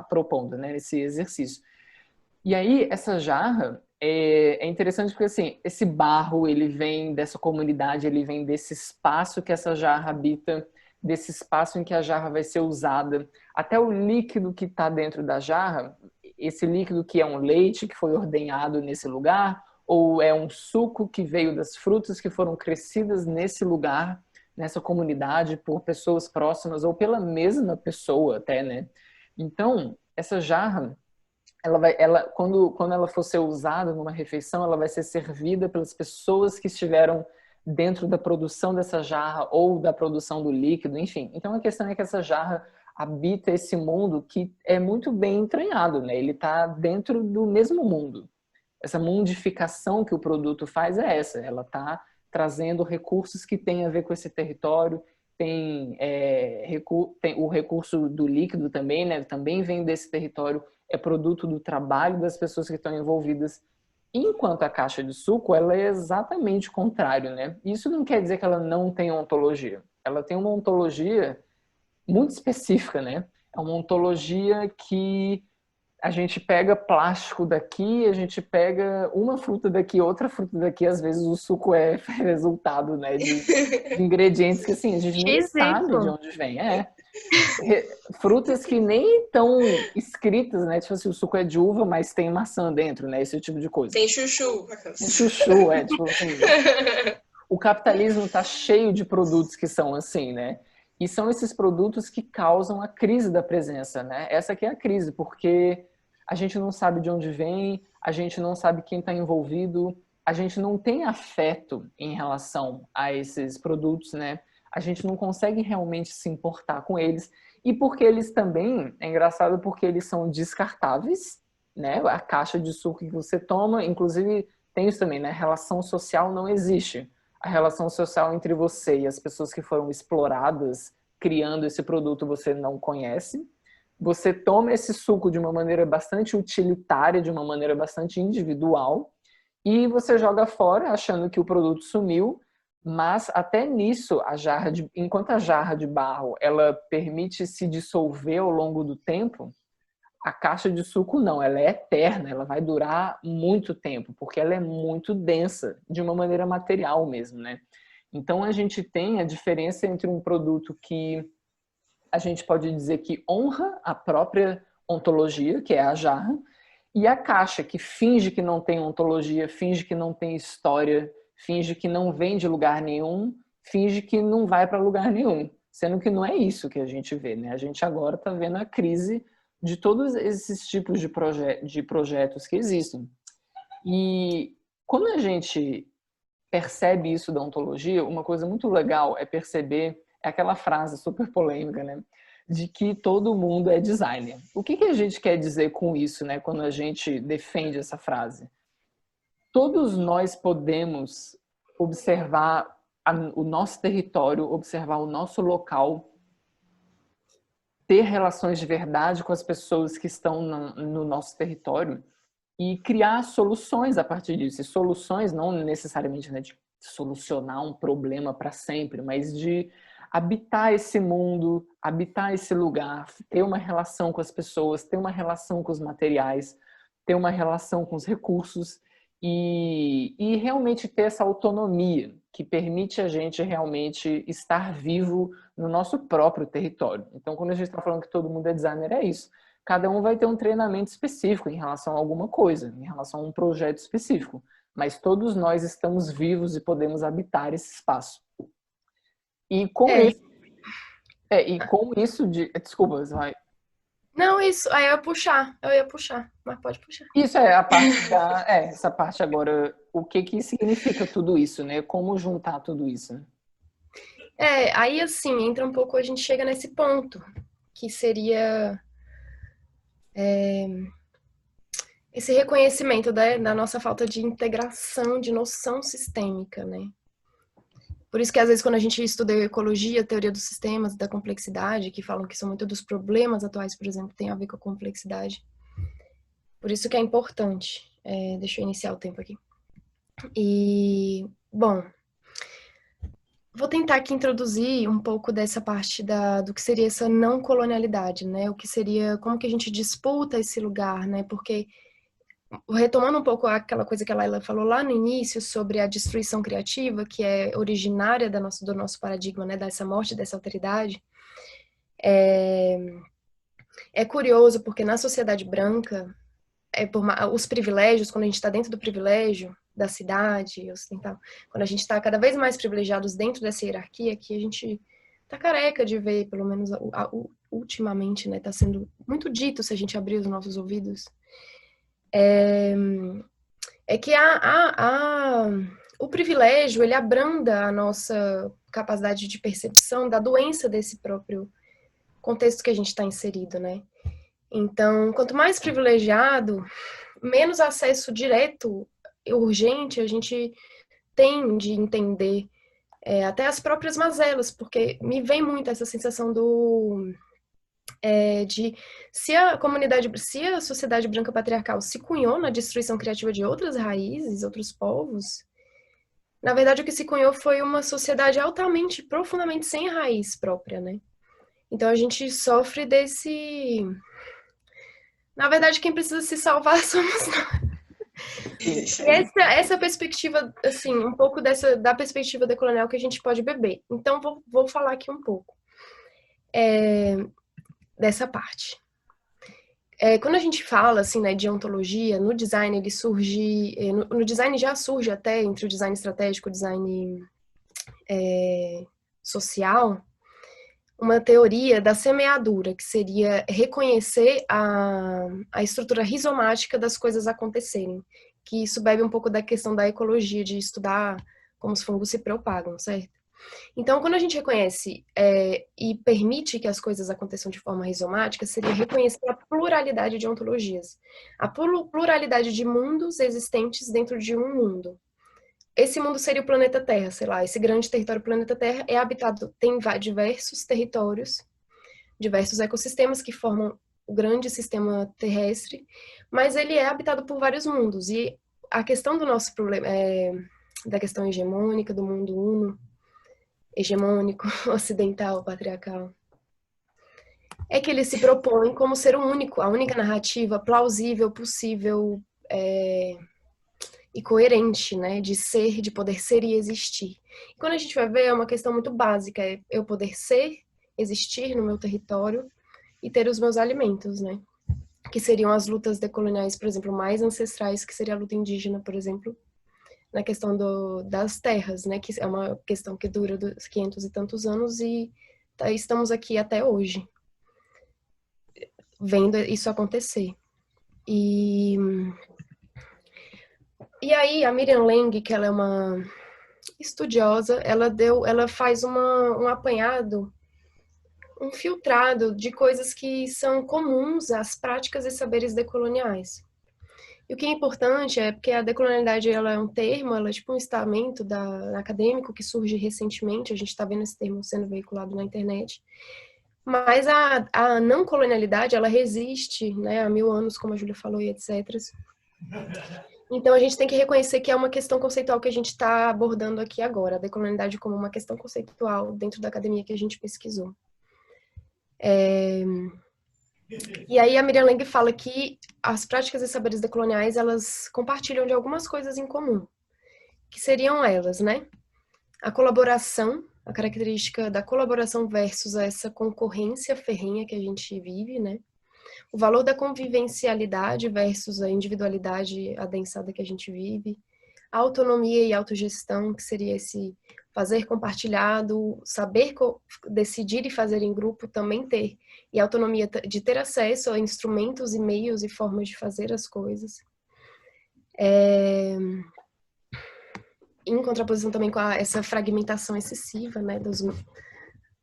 propondo, né? Nesse exercício. E aí, essa jarra é interessante porque, assim, esse barro, ele vem dessa comunidade, ele vem desse espaço que essa jarra habita, desse espaço em que a jarra vai ser usada. Até o líquido que está dentro da jarra, esse líquido que é um leite que foi ordenhado nesse lugar, ou é um suco que veio das frutas que foram crescidas nesse lugar, nessa comunidade, por pessoas próximas, ou pela mesma pessoa até, né? Então, essa jarra, quando ela for ser usada numa refeição, ela vai ser servida pelas pessoas que estiveram dentro da produção dessa jarra ou da produção do líquido, enfim. Então a questão é que essa jarra habita esse mundo que é muito bem entranhado, né? Ele está dentro do mesmo mundo. Essa mundificação que o produto faz é essa. Ela está trazendo recursos que têm a ver com esse território. Tem o recurso do líquido também, né? Também vem desse território. É produto do trabalho das pessoas que estão envolvidas. Enquanto a caixa de suco, ela é exatamente o contrário, né? Isso não quer dizer que ela não tem ontologia. Ela tem uma ontologia muito específica, né? É uma ontologia que a gente pega plástico daqui, a gente pega uma fruta daqui, outra fruta daqui, às vezes o suco é resultado, né, de ingredientes que, assim, a gente nem sabe de onde vem. Frutas que nem estão escritas, né, tipo assim, o suco é de uva, mas tem maçã dentro, né, esse tipo de coisa. Tem chuchu. Tem chuchu, tipo assim. O capitalismo tá cheio de produtos que são assim, né? E são esses produtos que causam a crise da presença, né? Essa que é a crise, porque a gente não sabe de onde vem, a gente não sabe quem está envolvido, a gente não tem afeto em relação a esses produtos, né? A gente não consegue realmente se importar com eles. E porque eles também, é engraçado porque eles são descartáveis, né? A caixa de suco que você toma, inclusive tem isso também, né? Relação social não existe. A relação social entre você e as pessoas que foram exploradas criando esse produto você não conhece. Você toma esse suco de uma maneira bastante utilitária, de uma maneira bastante individual, e você joga fora achando que o produto sumiu, mas até nisso, enquanto a jarra de barro ela permite se dissolver ao longo do tempo, a caixa de suco não, ela é eterna, ela vai durar muito tempo, porque ela é muito densa, de uma maneira material mesmo, né? Então a gente tem a diferença entre um produto que a gente pode dizer que honra a própria ontologia, que é a jarra, e a caixa, que finge que não tem ontologia, finge que não tem história, finge que não vem de lugar nenhum, finge que não vai para lugar nenhum, sendo que não é isso que a gente vê, né? A gente agora está vendo a crise de todos esses tipos de projetos que existem. E quando a gente percebe isso da ontologia, uma coisa muito legal é perceber, é aquela frase super polêmica, né? De que todo mundo é designer. O que a gente quer dizer com isso, né? Quando a gente defende essa frase? Todos nós podemos observar o nosso território, observar o nosso local, ter relações de verdade com as pessoas que estão no nosso território e criar soluções a partir disso. E soluções não necessariamente, né, de solucionar um problema para sempre, mas de habitar esse mundo, habitar esse lugar, ter uma relação com as pessoas, ter uma relação com os materiais, ter uma relação com os recursos e realmente ter essa autonomia que permite a gente realmente estar vivo no nosso próprio território. Então, quando a gente está falando que todo mundo é designer, é isso. Cada um vai ter um treinamento específico em relação a alguma coisa, em relação a um projeto específico. Mas todos nós estamos vivos e podemos habitar esse espaço. E com isso... Desculpa, você vai... Não, isso. Aí eu ia puxar, mas pode puxar. Isso é a parte essa parte agora, o que significa tudo isso, né? Como juntar tudo isso? Aí assim, entra um pouco, a gente chega nesse ponto, que seria esse reconhecimento da nossa falta de integração, de noção sistêmica, né? Por isso que às vezes quando a gente estuda ecologia, teoria dos sistemas, da complexidade, que falam que são muito dos problemas atuais, por exemplo, tem a ver com a complexidade. Por isso que é importante. Deixa eu iniciar o tempo aqui. E, bom, vou tentar aqui introduzir um pouco dessa parte do que seria essa não colonialidade, né? O que seria, como que a gente disputa esse lugar, né? Porque, retomando um pouco aquela coisa que a Laila falou lá no início sobre a destruição criativa, que é originária do nosso paradigma, né? Dessa morte, dessa alteridade, é curioso porque na sociedade branca, os privilégios, quando a gente está dentro do privilégio da cidade ocidental, quando a gente está cada vez mais privilegiados dentro dessa hierarquia, que a gente tá careca de ver, pelo menos ultimamente, né, tá sendo muito dito se a gente abrir os nossos ouvidos, que o privilégio, ele abranda a nossa capacidade de percepção da doença desse próprio contexto que a gente está inserido, né? Então, quanto mais privilegiado, menos acesso direto e urgente a gente tem de entender até as próprias mazelas, porque me vem muito essa sensação de se a sociedade branca patriarcal se cunhou na destruição criativa de outras raízes, outros povos, na verdade o que se cunhou foi uma sociedade altamente, profundamente sem raiz própria, né? Então a gente sofre desse... Na verdade, quem precisa se salvar somos nós. E essa perspectiva, assim, um pouco da perspectiva decolonial que a gente pode beber. Então, vou falar aqui um pouco dessa parte. Quando a gente fala, assim, né, de ontologia, no design ele surge... No design já surge até, entre o design estratégico e o design social, uma teoria da semeadura, que seria reconhecer a estrutura rizomática das coisas acontecerem, que isso bebe um pouco da questão da ecologia, de estudar como os fungos se propagam, certo? Então, quando a gente reconhece e permite que as coisas aconteçam de forma rizomática, seria reconhecer a pluralidade de ontologias, a pluralidade de mundos existentes dentro de um mundo. Esse mundo seria o planeta Terra, sei lá, esse grande território planeta Terra é habitado, tem diversos territórios, diversos ecossistemas que formam o grande sistema terrestre, mas ele é habitado por vários mundos. E a questão do nosso problema, da questão hegemônica, do mundo uno, hegemônico, ocidental, patriarcal, é que ele se propõe como ser o único, a única narrativa plausível, possível, e coerente, né, de ser, de poder ser e existir. E quando a gente vai ver, é uma questão muito básica, é eu poder ser, existir no meu território e ter os meus alimentos, né, que seriam as lutas decoloniais, por exemplo, mais ancestrais, que seria a luta indígena, por exemplo, na questão das terras, né, que é uma questão que dura dos 500 e tantos anos e estamos aqui até hoje, vendo isso acontecer. E aí, a Miriam Leng, que ela é uma estudiosa, ela faz um apanhado, um filtrado de coisas que são comuns às práticas e saberes decoloniais. E o que é importante é porque a decolonialidade ela é um termo, ela é tipo um estamento acadêmico que surge recentemente, a gente está vendo esse termo sendo veiculado na internet, mas a não colonialidade, ela resiste, né, há 1000 anos, como a Júlia falou, e etc. Então, a gente tem que reconhecer que é uma questão conceitual que a gente está abordando aqui agora, a decolonialidade como uma questão conceitual dentro da academia que a gente pesquisou. E aí a Miriam Leng fala que as práticas e saberes decoloniais, elas compartilham de algumas coisas em comum, que seriam elas, né? A colaboração, a característica da colaboração versus essa concorrência ferrenha que a gente vive, né? O valor da convivencialidade versus a individualidade adensada que a gente vive, a autonomia e autogestão, que seria esse fazer compartilhado, saber decidir e fazer em grupo, também ter, e a autonomia de ter acesso a instrumentos e meios e formas de fazer as coisas. em contraposição também com essa fragmentação excessiva, né,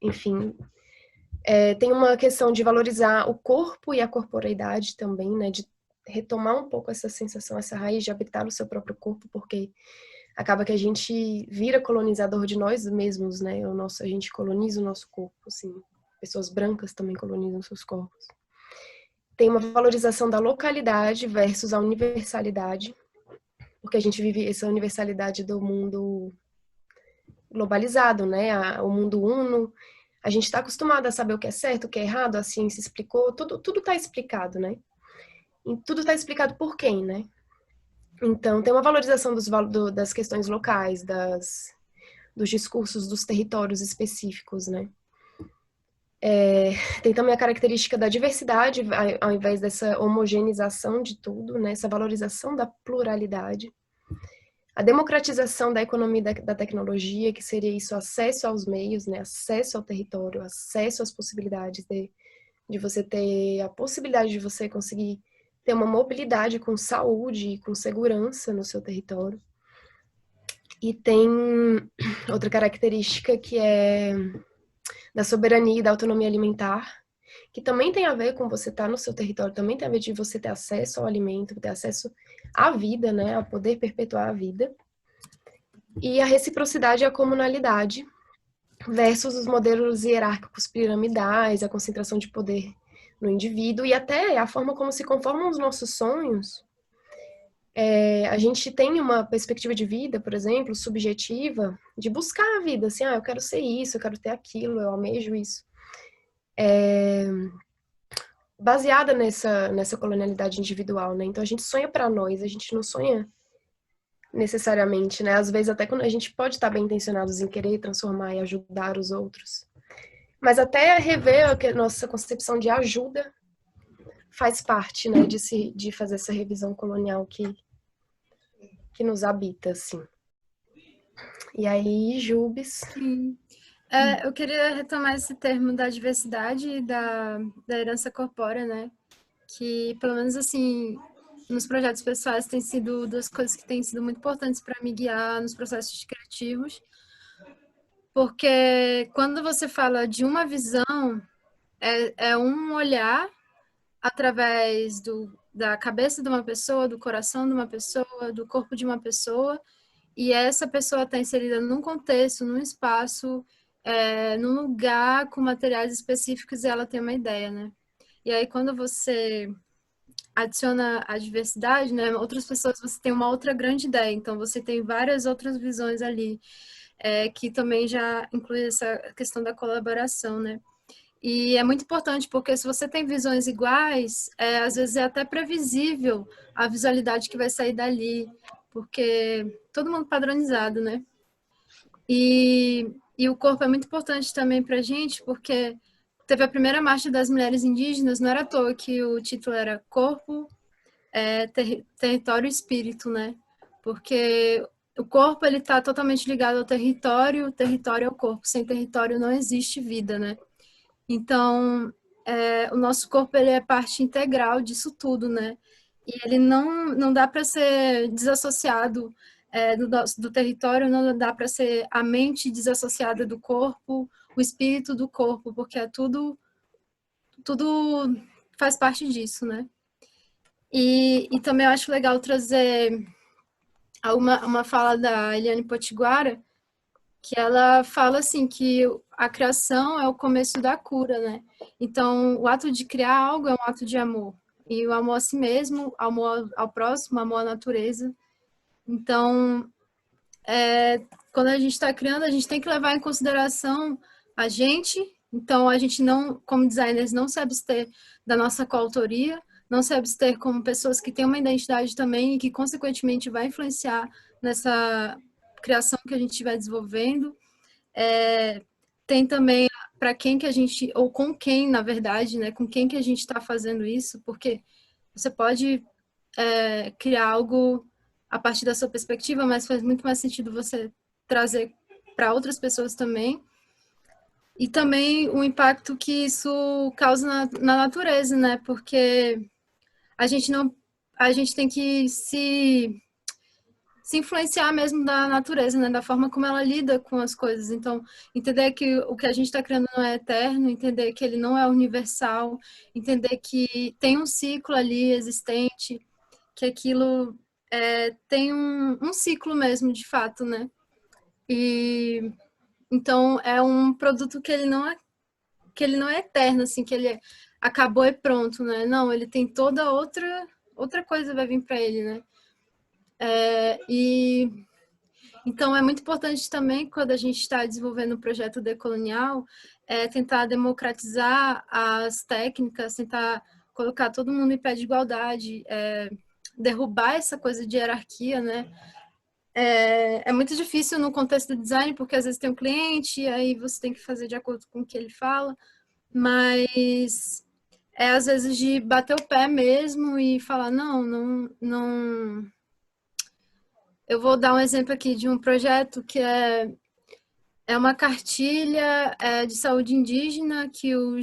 enfim, tem uma questão de valorizar o corpo e a corporeidade também, né, de retomar um pouco essa sensação, essa raiz de habitar o seu próprio corpo, porque acaba que a gente vira colonizador de nós mesmos, né, a gente coloniza o nosso corpo, assim, pessoas brancas também colonizam seus corpos. Tem uma valorização da localidade versus a universalidade, porque a gente vive essa universalidade do mundo globalizado, né? O mundo uno. A gente está acostumado a saber o que é certo, o que é errado, a ciência explicou, tudo está explicado, né? E tudo está explicado por quem, né? Então, tem uma valorização das questões locais, dos discursos dos territórios específicos, né? Tem também a característica da diversidade, ao invés dessa homogeneização de tudo, né? Essa valorização da pluralidade. A democratização da economia da tecnologia, que seria isso, acesso aos meios, né? Acesso ao território, acesso às possibilidades de você ter a possibilidade de você conseguir ter uma mobilidade com saúde e com segurança no seu território. E tem outra característica que é da soberania e da autonomia alimentar, que também tem a ver com você estar no seu território, também tem a ver de você ter acesso ao alimento, ter acesso à vida, né, a poder perpetuar a vida. E a reciprocidade e a comunalidade versus os modelos hierárquicos piramidais, a concentração de poder no indivíduo e até a forma como se conformam os nossos sonhos. A gente tem uma perspectiva de vida, por exemplo, subjetiva, de buscar a vida, assim, eu quero ser isso, eu quero ter aquilo, eu almejo isso. Baseada nessa colonialidade individual, né? Então a gente sonha para nós, a gente não sonha necessariamente, né? Às vezes até quando a gente pode estar bem intencionados em querer transformar e ajudar os outros, mas até rever a nossa concepção de ajuda faz parte, né? De fazer essa revisão colonial que nos habita, assim. E aí, Jubes? Sim. Eu queria retomar esse termo da diversidade e da herança corpórea, né? Que, pelo menos assim, nos projetos pessoais tem sido duas coisas que têm sido muito importantes para me guiar nos processos criativos. Porque quando você fala de uma visão, é um olhar através da cabeça de uma pessoa, do coração de uma pessoa, do corpo de uma pessoa, e essa pessoa está inserida num contexto, num espaço, num lugar com materiais específicos e ela tem uma ideia, né? E aí quando você adiciona a diversidade, né? Outras pessoas, você tem uma outra grande ideia, então você tem várias outras visões ali, que também já inclui essa questão da colaboração, né? E é muito importante, porque se você tem visões iguais, às vezes é até previsível a visualidade que vai sair dali, porque todo mundo padronizado, né? E o corpo é muito importante também para a gente, porque teve a primeira marcha das mulheres indígenas, não era à toa que o título era Corpo, Território e Espírito, né? Porque o corpo ele está totalmente ligado ao território, o território ao corpo. Sem território não existe vida, né? Então, o nosso corpo ele é parte integral disso tudo, né? E ele não dá para ser desassociado do território, não dá para ser a mente desassociada do corpo, o espírito do corpo, porque tudo faz parte disso, né? E também eu acho legal trazer uma fala da Eliane Potiguara, que ela fala assim que a criação é o começo da cura, né? Então, o ato de criar algo é um ato de amor. E o amor a si mesmo, amor ao próximo, amor à natureza. Então, quando a gente está criando, a gente tem que levar em consideração a gente. Então, a gente não, como designers, não se abster da nossa coautoria, não se abster como pessoas que têm uma identidade também e que, consequentemente, vai influenciar nessa criação que a gente estiver desenvolvendo. Tem também para quem que a gente, ou com quem, na verdade, né? Com quem que a gente está fazendo isso, porque você pode criar algo a partir da sua perspectiva, mas faz muito mais sentido você trazer para outras pessoas também. E também o impacto que isso causa na natureza, né? Porque a gente tem que se influenciar mesmo da natureza, né? Da forma como ela lida com as coisas. Então, entender que o que a gente está criando não é eterno, entender que ele não é universal, entender que tem um ciclo ali existente, que aquilo tem um ciclo mesmo, de fato, né? E então é um produto que ele não é eterno, assim, que ele acabou e pronto, né? Não, ele tem toda outra coisa vai vir para ele, né? E então é muito importante também, quando a gente está desenvolvendo o projeto decolonial, tentar democratizar as técnicas, tentar colocar todo mundo em pé de igualdade, derrubar essa coisa de hierarquia, né? É muito difícil no contexto do design, porque às vezes tem um cliente, e aí você tem que fazer de acordo com o que ele fala, mas às vezes de bater o pé mesmo e falar, não. Eu vou dar um exemplo aqui de um projeto que é uma cartilha de saúde indígena que o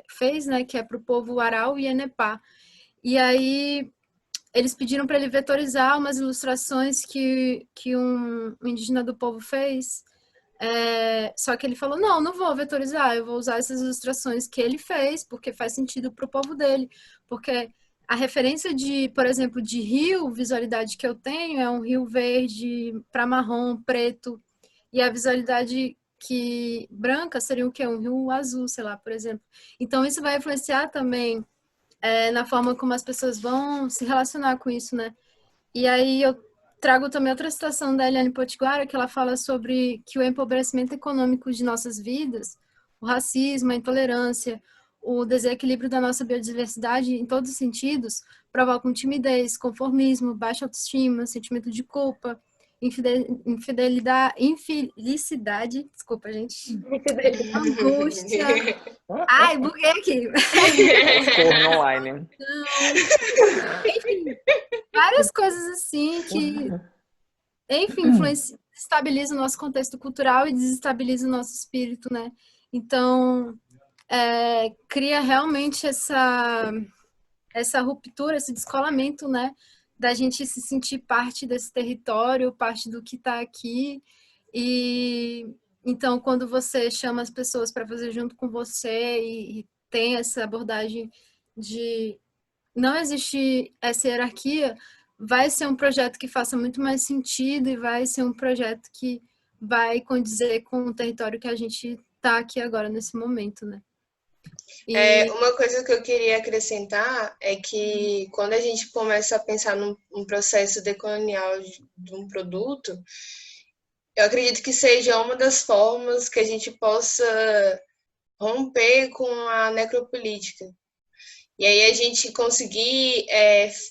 fez, né, que é para o povo Arau e Enepá. E aí eles pediram para ele vetorizar umas ilustrações que um indígena do povo fez. Só que ele falou, não vou vetorizar, eu vou usar essas ilustrações que ele fez, porque faz sentido para o povo dele. Porque a referência de, por exemplo, de rio, visualidade que eu tenho é um rio verde para marrom, preto, e a visualidade que branca seria o quê? Um rio azul, sei lá, por exemplo. Então isso vai influenciar também na forma como as pessoas vão se relacionar com isso, né? E aí eu trago também outra citação da Eliane Potiguara, que ela fala sobre que o empobrecimento econômico de nossas vidas, o racismo, a intolerância, o desequilíbrio da nossa biodiversidade em todos os sentidos, provocam timidez, conformismo, baixa autoestima, sentimento de culpa, infidelidade, infelicidade, desculpa, gente, angústia. Ai, buguei aqui. Porno online. Enfim, várias coisas assim que, enfim, desestabiliza o nosso contexto cultural e desestabiliza o nosso espírito, né? Então, cria realmente essa ruptura, esse descolamento, né? Da gente se sentir parte desse território, parte do que está aqui. E então, quando você chama as pessoas para fazer junto com você e tem essa abordagem de não existe essa hierarquia, vai ser um projeto que faça muito mais sentido e vai ser um projeto que vai condizer com o território que a gente está aqui agora, nesse momento, né? Uma coisa que eu queria acrescentar é que quando a gente começa a pensar num processo decolonial de um produto, eu acredito que seja uma das formas que a gente possa romper com a necropolítica. E aí a gente conseguir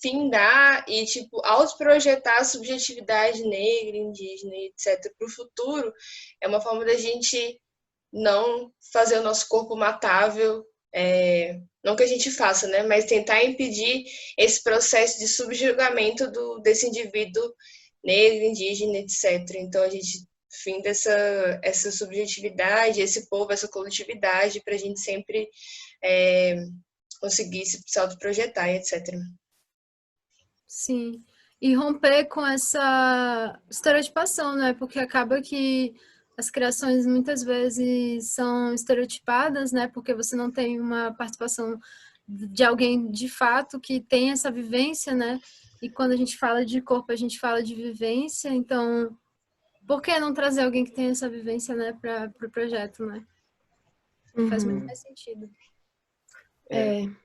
findar e, tipo, autoprojetar a subjetividade negra, indígena, etc. para o futuro, é uma forma da gente não fazer o nosso corpo matável, não que a gente faça, né? Mas tentar impedir esse processo de subjugamento desse indivíduo negro, indígena, etc. Então a gente finda essa subjetividade, esse povo, essa coletividade, para a gente sempre conseguir se autoprojetar, etc. Sim. E romper com essa estereotipação, né? Porque acaba que as criações muitas vezes são estereotipadas, né? Porque você não tem uma participação de alguém de fato que tem essa vivência, né? E quando a gente fala de corpo, a gente fala de vivência. Então, por que não trazer alguém que tem essa vivência, né, para o projeto, né? Faz muito mais sentido.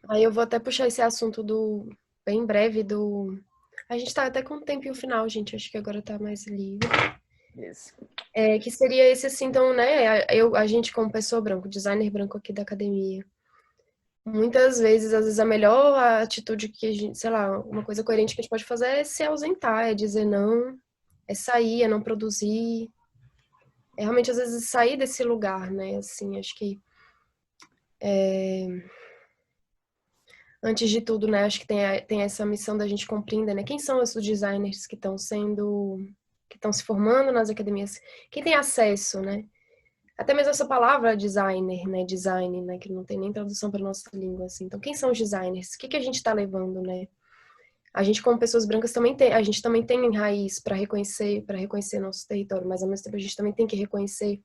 Aí eu vou até puxar esse assunto bem breve a gente tá até com o tempinho final, gente, acho que agora tá mais livre. Isso. Que seria esse assim, então, né, a gente como pessoa branca, designer branco aqui da academia, muitas vezes, às vezes a melhor atitude que a gente, sei lá, uma coisa coerente que a gente pode fazer é se ausentar, é dizer não, é sair, é não produzir, é realmente às vezes sair desse lugar, né, assim, acho que antes de tudo, né, acho que tem essa missão da gente compreender, né, quem são esses designers que estão se formando nas academias, quem tem acesso, né, até mesmo essa palavra designer, né, design, né, que não tem nem tradução para nossa língua, assim, então quem são os designers? O que a gente está levando, né, A gente, como pessoas brancas, a gente também tem raiz para reconhecer nosso território, mas ao mesmo tempo a gente também tem que reconhecer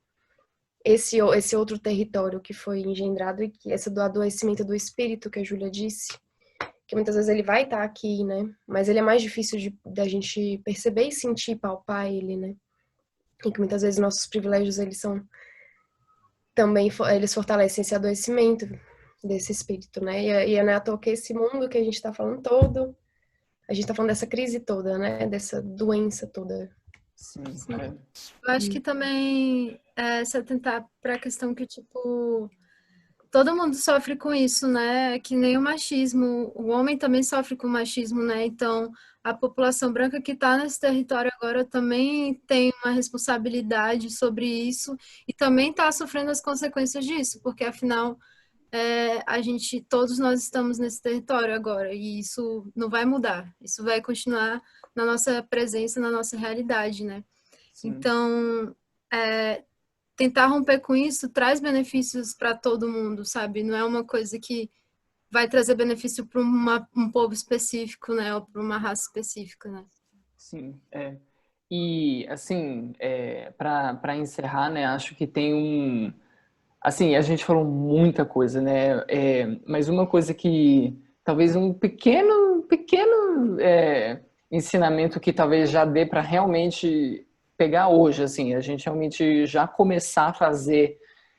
esse outro território que foi engendrado e que esse do adoecimento do espírito que a Júlia disse, que muitas vezes ele vai estar aqui, né? Mas ele é mais difícil da gente perceber e sentir, palpar ele, né? E que muitas vezes nossos privilégios, eles fortalecem esse adoecimento desse espírito, né? E não é à toa que esse mundo que a gente está falando todo, a gente está falando dessa crise toda, né? Dessa doença toda. Sim. Eu acho que também se atentar para a questão que, tipo, todo mundo sofre com isso, né? Que nem o machismo, o homem também sofre com o machismo, né? Então, a população branca que está nesse território agora também tem uma responsabilidade sobre isso e também está sofrendo as consequências disso, porque afinal todos nós estamos nesse território agora e isso não vai mudar, isso vai continuar na nossa presença, na nossa realidade, né? Sim. Então, tentar romper com isso traz benefícios para todo mundo, sabe? Não é uma coisa que vai trazer benefício para um povo específico, né? Ou para uma raça específica, né? Sim, E, assim, para encerrar, né, acho que tem assim, a gente falou muita coisa, né? Mas uma coisa que talvez um pequeno ensinamento que talvez já dê para realmente pegar hoje, assim, a gente realmente já começar a fazer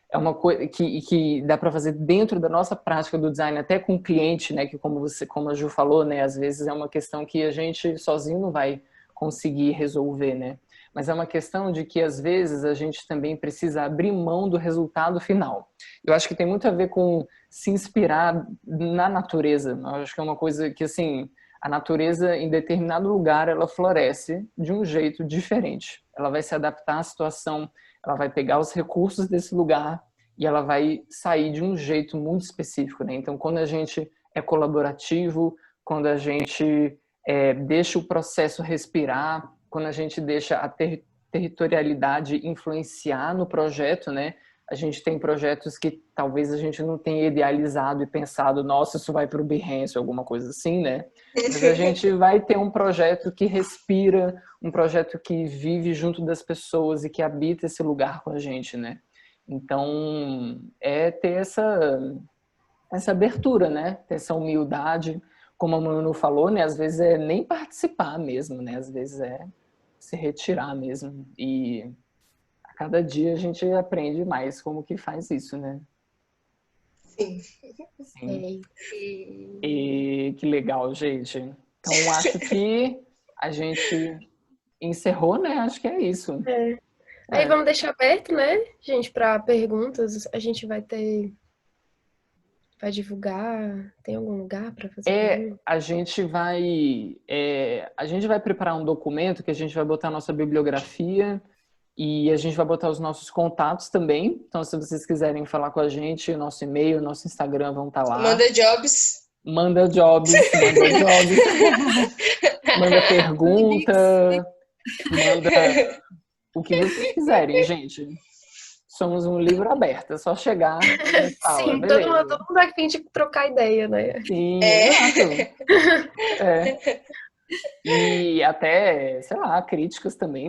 é uma coisa que dá para fazer dentro da nossa prática do design, até com o cliente, né? Que como a Ju falou, né? Às vezes é uma questão que a gente sozinho não vai conseguir resolver, né? Mas é uma questão de que, às vezes, a gente também precisa abrir mão do resultado final. Eu acho que tem muito a ver com se inspirar na natureza. Eu acho que é uma coisa que, assim, a natureza, em determinado lugar, ela floresce de um jeito diferente. Ela vai se adaptar à situação, ela vai pegar os recursos desse lugar e ela vai sair de um jeito muito específico, né? Então, quando a gente é colaborativo, quando a gente deixa o processo respirar, quando a gente deixa a territorialidade influenciar no projeto, né? A gente tem projetos que talvez a gente não tenha idealizado e pensado, nossa, isso vai para o Behance, alguma coisa assim, né? Mas a gente vai ter um projeto que respira, um projeto que vive junto das pessoas e que habita esse lugar com a gente, né? Então, ter essa abertura, né? Ter essa humildade, como a Manu falou, né? Às vezes nem participar mesmo, né? Às vezes se retirar mesmo. E a cada dia a gente aprende mais como que faz isso, né? Sim. Sim. E que legal, gente. Então, acho que a gente encerrou, né? Acho que é isso. Aí vamos deixar aberto, né, gente, para perguntas. A gente vai divulgar? Tem algum lugar para fazer pergunta? A gente vai preparar um documento que a gente vai botar a nossa bibliografia e a gente vai botar os nossos contatos também. Então, se vocês quiserem falar com a gente, o nosso e-mail, o nosso Instagram vão estar lá. Manda jobs. Manda jobs. Manda pergunta. Manda o que vocês quiserem, gente. Somos um livro aberto, é só chegar e falar. Sim, beleza. todo mundo vai fim de trocar ideia, né? Sim, exato. E até, sei lá, críticas também.